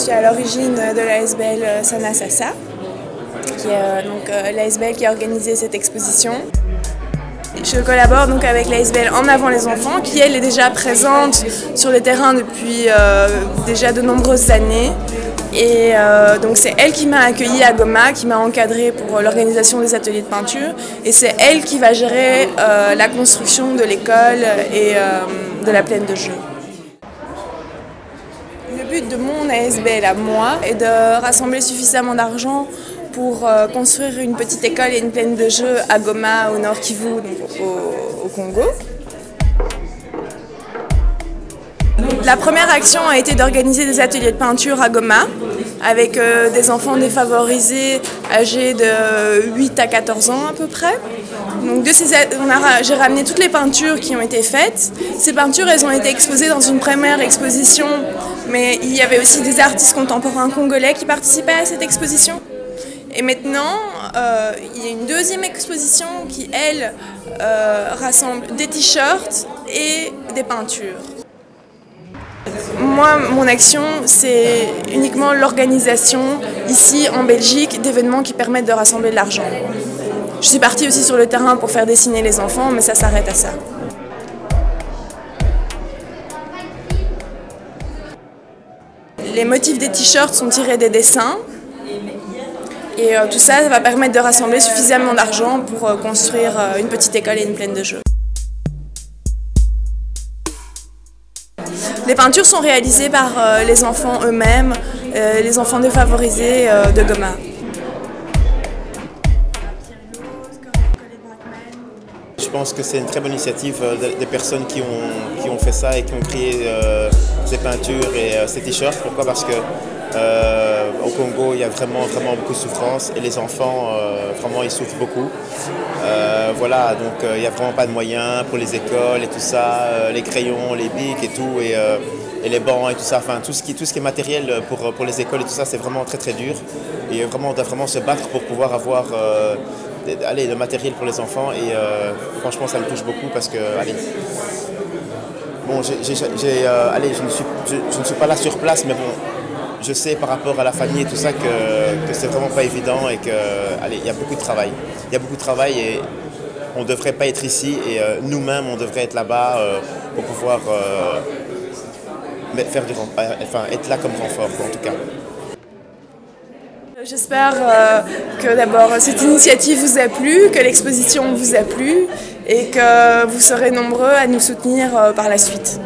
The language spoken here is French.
suis à l'origine de l'ASBL Sana Sasa, qui est l'ASBL qui a organisé cette exposition. Je collabore donc avec l'ASBL En Avant les Enfants, qui elle est déjà présente sur le terrain depuis déjà de nombreuses années. Et donc c'est elle qui m'a accueillie à Goma, qui m'a encadrée pour l'organisation des ateliers de peinture. Et c'est elle qui va gérer la construction de l'école et de la plaine de jeu. Le but de mon ASBL à moi est de rassembler suffisamment d'argent pour construire une petite école et une plaine de jeu à Goma, au Nord Kivu, donc au Congo. La première action a été d'organiser des ateliers de peinture à Goma avec des enfants défavorisés âgés de 8 à 14 ans à peu près. Donc j'ai ramené toutes les peintures qui ont été faites. Ces peintures, elles ont été exposées dans une première exposition, mais il y avait aussi des artistes contemporains congolais qui participaient à cette exposition. Et maintenant, il y a une deuxième exposition qui, elle, rassemble des t-shirts et des peintures. Moi, mon action, c'est uniquement l'organisation, ici en Belgique, d'événements qui permettent de rassembler de l'argent. Je suis partie aussi sur le terrain pour faire dessiner les enfants, mais ça s'arrête à ça. Les motifs des t-shirts sont tirés des dessins. Et tout ça va permettre de rassembler suffisamment d'argent pour construire une petite école et une plaine de jeu. Les peintures sont réalisées par les enfants eux-mêmes, les enfants défavorisés de Goma. Je pense que c'est une très bonne initiative des personnes qui ont fait ça et qui ont créé ces peintures et ces t-shirts. Pourquoi? Parce que au Congo, il y a vraiment beaucoup de souffrance et les enfants, vraiment, ils souffrent beaucoup. Voilà, donc il n'y a vraiment pas de moyens pour les écoles et tout ça, les crayons, les bics et tout, et les bancs et tout ça, enfin tout ce qui est matériel pour les écoles et tout ça, c'est vraiment très dur. Et vraiment, on doit vraiment se battre pour pouvoir avoir le matériel pour les enfants et franchement, ça me touche beaucoup parce que, bon, je ne suis pas là sur place, mais bon, je sais par rapport à la famille et tout ça que c'est vraiment pas évident et qu'il y a beaucoup de travail. Il y a beaucoup de travail et on ne devrait pas être ici et nous-mêmes on devrait être là-bas pour pouvoir être là comme renfort en tout cas. J'espère que d'abord cette initiative vous a plu, que l'exposition vous a plu et que vous serez nombreux à nous soutenir par la suite.